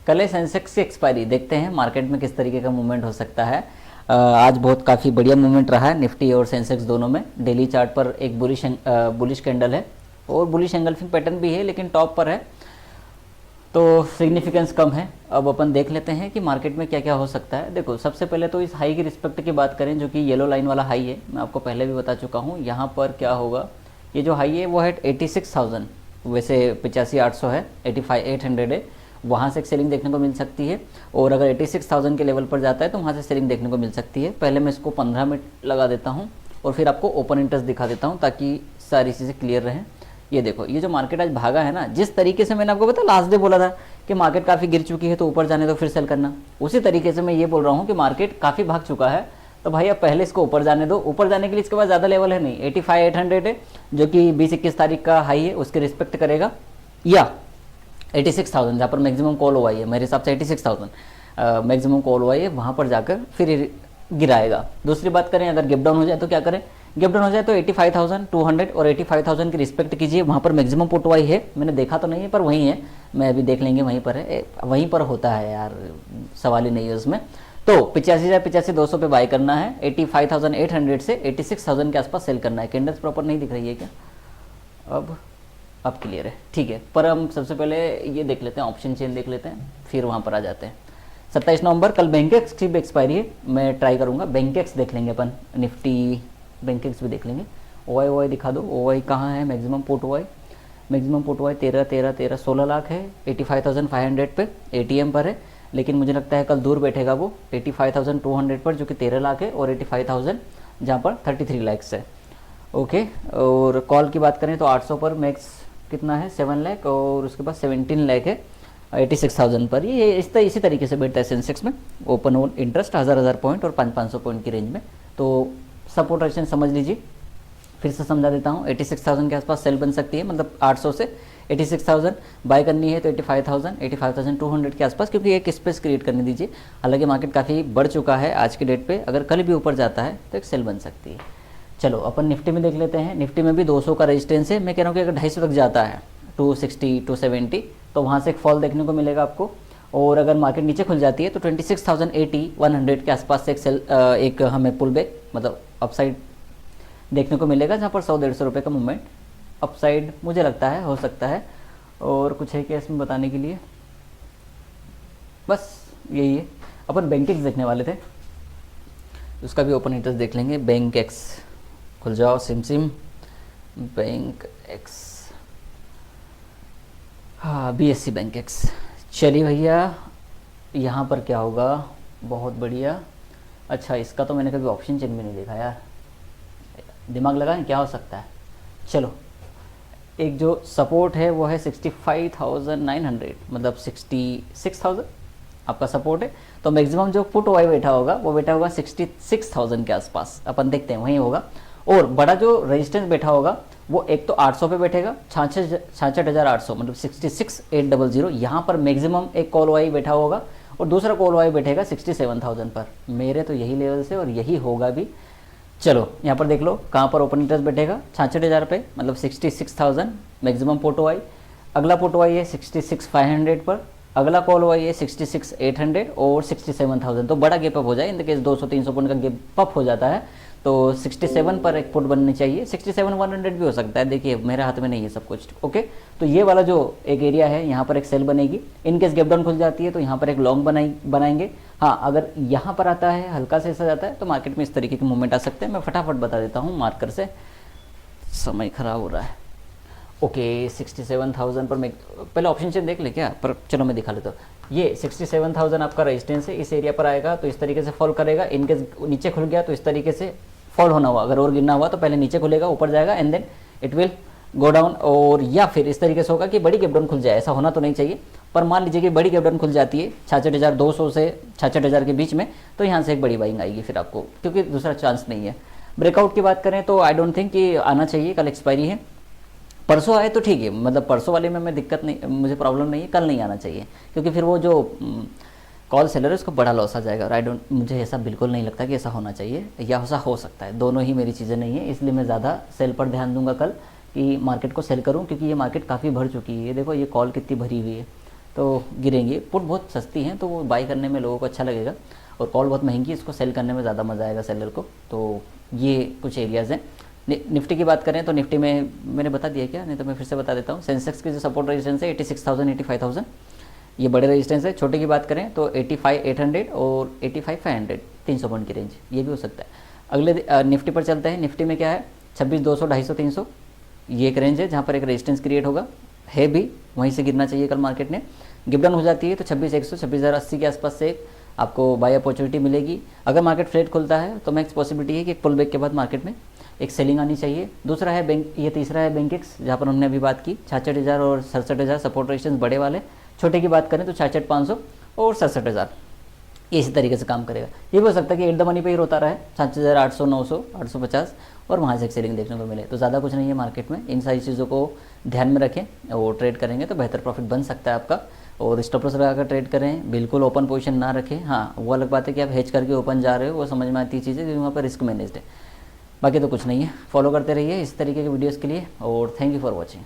कल है सेंसेक्स की एक्सपायरी, देखते हैं मार्केट में किस तरीके का मूवमेंट हो सकता है। आज बहुत काफ़ी बढ़िया मूवमेंट रहा है निफ्टी और सेंसेक्स दोनों में। डेली चार्ट पर एक बुलिश कैंडल है और बुलिश एंगल्फिंग पैटर्न भी है, लेकिन टॉप पर है तो सिग्निफिकेंस कम है। अब अपन देख लेते हैं कि मार्केट में क्या क्या हो सकता है। देखो, सबसे पहले तो इस हाई की रिस्पेक्ट की बात करें जो कि येलो लाइन वाला हाई है, मैं आपको पहले भी बता चुका हूँ। यहाँ पर क्या होगा, ये जो हाई है वो है 86,000, वैसे 85,800 है, 85,800 है, वहाँ से एक सेलिंग देखने को मिल सकती है। और अगर 86,000 के लेवल पर जाता है तो वहाँ से सेलिंग देखने को मिल सकती है। पहले मैं इसको 15 मिनट लगा देता हूँ और फिर आपको ओपन इंटरेस्ट दिखा देता हूँ ताकि सारी चीज़ें क्लियर रहें। ये देखो, ये जो मार्केट आज भागा है ना, जिस तरीके से मैंने आपको पता लास्ट डे बोला था कि मार्केट काफ़ी गिर चुकी है तो ऊपर जाने दो फिर सेल करना, उसी तरीके से मैं ये बोल रहा हूँ कि मार्केट काफ़ी भाग चुका है तो भाई अब पहले इसको ऊपर जाने दो। ऊपर जाने के लिए इसके पास ज़्यादा लेवल है नहीं, 85,800 है जो कि 20-21 तारीख का हाई है, उसके रिस्पेक्ट करेगा, या 86,000 जहाँ पर मैक्सिमम कॉल हुआ है, मेरे हिसाब से 86,000 मैक्सिमम कॉल हुआ है, वहाँ पर जाकर फिर गिराएगा। दूसरी बात करें, अगर गैप डाउन हो जाए तो क्या करें, गैप डाउन हो जाए तो 85,200 और 85,000 की रिस्पेक्ट कीजिए। वहाँ पर मैक्सिमम पुट वाई है, मैंने देखा तो नहीं है पर वहीं है, मैं अभी देख लेंगे, वहीं पर है, वहीं पर होता है यार, सवाल ही नहीं है उसमें। तो 85,200 पे बाय करना है, 85,800 से 86,000 के आसपास सेल करना है। कैंडल्स प्रॉपर नहीं दिख रही है क्या, अब क्लियर है, ठीक है। पर हम सबसे पहले ये देख लेते हैं, ऑप्शन चेन देख लेते हैं, फिर वहाँ पर आ जाते हैं। 27 नवंबर कल बैंकेक्स की भी एक्सपायरी है, मैं ट्राई करूँगा। बैंकेक्स देख लेंगे अपन, निफ्टी बैंकेक्स भी देख लेंगे। ओवाई दिखा दो, ओवाई कहाँ है, maximum port ओवाई, maximum port ओवाई 16 lakh है, 85,500 पे एटीएम पर है, लेकिन मुझे लगता है कल दूर बैठेगा वो 85,200 पर जो कि 13 लाख है, और 85,000 जहाँ पर 33 लैक्स है। ओके, और कॉल की बात करें तो 800 पर मैक्स कितना है, 7 लाख, और उसके बाद 17 लाख है 86,000 पर। ये इसी तरीके से बैठता है सेंसेक्स में, ओपन ऑन इंटरेस्ट 1000 पॉइंट और 500 पॉइंट की रेंज में। तो सपोर्ट रेजिस्टेंस समझ लीजिए, फिर से समझा देता हूँ, 86,000 के आसपास सेल बन सकती है, मतलब 800 से 86,000 बाय करनी है तो 85,200 के आसपास, क्योंकि एक स्पेस क्रिएट करने दीजिए। हालांकि मार्केट काफ़ी बढ़ चुका है आज की डेट पे, अगर कल भी ऊपर जाता है तो एक सेल बन सकती है। चलो अपन निफ्टी में देख लेते हैं। निफ्टी में भी 200 का रेजिस्टेंस है, मैं कह रहा हूँ कि अगर 250 तक जाता है 260 270 तो वहाँ से एक फॉल देखने को मिलेगा आपको। और अगर मार्केट नीचे खुल जाती है तो 26,080 100 के आसपास से एक हमें पुल बैक, मतलब अपसाइड देखने को मिलेगा, जहाँ पर 100-150 रुपये का मूवमेंट अपसाइड मुझे लगता है हो सकता है। और कुछ है क्या इसमें बताने के लिए, बस यही है। अपन बैंक एक्स देखने वाले थे, उसका भी ओपन इंटरेस्ट देख लेंगे। बैंक एक्स खुल जाओ, सिम बैंक एक्स, हाँ BSC बैंक एक्स। चलिए भैया, यहाँ पर क्या होगा, बहुत बढ़िया। अच्छा, इसका तो मैंने कभी ऑप्शन चेन भी नहीं देखा यार, दिमाग लगाएं क्या हो सकता है। चलो, एक जो सपोर्ट है वो है 65,900, मतलब 66,000 आपका सपोर्ट है। तो मैक्सिमम जो पुट वाई बैठा होगा वो बैठा होगा 66,000 के आसपास, अपन देखते हैं वहीं होगा। और बड़ा जो रेजिस्टेंस बैठा होगा वो एक तो 800 पे बैठेगा, 66,800, मतलब 66,800, यहाँ पर मैक्सिमम एक कॉल वाई बैठा होगा, और दूसरा कॉल वाई बैठेगा 67,000 पर। मेरे तो यही लेवल से और यही होगा भी। चलो यहाँ पर देख लो कहाँ पर ओपन इंटरेस्ट बैठेगा, 66,000 पे, मतलब 66,000 मैक्सिमम पोटो आई। अगला पोटो आई है 66,500 पर, अगला कॉल हुआ ये 66,800 और 67,000। तो बड़ा गैप अप हो जाए, इन द केस 200-300 पॉइंट का गैप अप हो जाता है तो 67 पर एक पुट बननी चाहिए। 67,100 भी हो सकता है, देखिए मेरे हाथ में नहीं है सब कुछ। ओके, तो ये वाला जो एक एरिया है यहाँ पर एक सेल बनेगी। इन केस गैप डाउन खुल जाती है तो यहाँ पर एक लॉन्ग बनाएंगे। हाँ, अगर यहाँ पर आता है हल्का से ऐसा जाता है तो मार्केट में इस तरीके के मूवमेंट आ सकते हैं। मैं फटाफट बता देता हूँ मार्कर से, समय खराब हो रहा है। ओके, 67,000 पर मैं पहले ऑप्शन चेन देख ले क्या, पर चलो मैं दिखा लेता हूँ। ये 67,000 आपका रेजिस्टेंस है, इस एरिया पर आएगा तो इस तरीके से फॉल करेगा। इनकेस नीचे खुल गया तो इस तरीके से फॉल होना हुआ, अगर और गिरना हुआ तो पहले नीचे खुलेगा, ऊपर जाएगा and then it will go down. और या फिर इस तरीके से होगा कि बड़ी गैप डाउन खुल जाए, ऐसा होना तो नहीं चाहिए, पर मान लीजिए कि बड़ी गैप डाउन खुल जाती है 66,200 से 66,000 के बीच में, तो यहाँ से एक बड़ी बाइंग आएगी फिर आपको, क्योंकि दूसरा चांस नहीं है। ब्रेकआउट की बात करें तो आई डोंट थिंक कि आना चाहिए, कल एक्सपायरी है। परसों आए तो ठीक है, मतलब परसों वाले में मैं दिक्कत नहीं, मुझे प्रॉब्लम नहीं है, कल नहीं आना चाहिए, क्योंकि फिर वो जो कॉल सेलर है उसको बड़ा लॉस आ जाएगा। और मुझे ऐसा बिल्कुल नहीं लगता कि ऐसा होना चाहिए, या ऐसा हो सकता है, दोनों ही मेरी चीज़ें नहीं है। इसलिए मैं ज़्यादा सेल पर ध्यान दूंगा कल, कि मार्केट को सेल करूं, क्योंकि ये मार्केट काफ़ी भर चुकी है। ये देखो ये कॉल कितनी भरी हुई है, तो गिरेंगी। पुट बहुत सस्ती हैं तो वो बाई करने में लोगों को अच्छा लगेगा, और कॉल बहुत महंगी है, इसको सेल करने में ज़्यादा मज़ा आएगा सेलर को। तो ये कुछ एरियाज़ हैं। निफ्टी की बात करें तो निफ्टी में मैंने बता दिया क्या, नहीं तो मैं फिर से बता देता हूँ। सेंसेक्स की जो सपोर्ट रेजिस्टेंस है 86,000 85,000, ये बड़े रेजिस्टेंस है। छोटे की बात करें तो 85,800 और 85,500, 300 पॉइंट की रेंज, ये भी हो सकता है। अगले निफ्टी पर चलते हैं। निफ्टी में क्या है, 26,200 250 300, ये एक रेंज है जहाँ पर एक रेजिस्टेंस क्रिएट होगा, है भी, वहीं से गिरना चाहिए कल मार्केट ने। गिव डाउन हो जाती है तो 26,100 26,080 के आसपास से आपको बाय अपॉर्चुनिटी मिलेगी। अगर मार्केट फ्लैट खुलता है तो मैक्स पॉसिबिलिटी है कि एक पुल बैक के बाद मार्केट में एक सेलिंग आनी चाहिए। दूसरा है बैंक, ये तीसरा है बैंकेक्स, जहाँ पर हमने अभी बात की 66,000 और 67,000 सपोर्ट रेजिस्टेंस बड़े वाले। छोटे की बात करें तो 66,500 और 67,000, ये इसी तरीके से काम करेगा। ये भी हो सकता है कि एट द मनी पे ही रोता रहे 66,800 900 850, और वहाँ से एक सेलिंग देखने को मिले। तो ज़्यादा कुछ नहीं है मार्केट में, इन सारी चीज़ों को ध्यान में रखें और ट्रेड करेंगे तो बेहतर प्रॉफिट बन सकता है आपका। और स्टॉप लॉस लगाकर ट्रेड करें, बिल्कुल ओपन पोजीशन ना रखें। हाँ, वो अलग बात है कि आप हेज करके ओपन जा रहे हो, वो समझ में आती चीज़ें, क्योंकि वहाँ पर रिस्क मैनेज्ड है। बाकी तो कुछ नहीं है। फॉलो करते रहिए इस तरीके के वीडियोज़ के लिए, और थैंक यू फॉर वॉचिंग।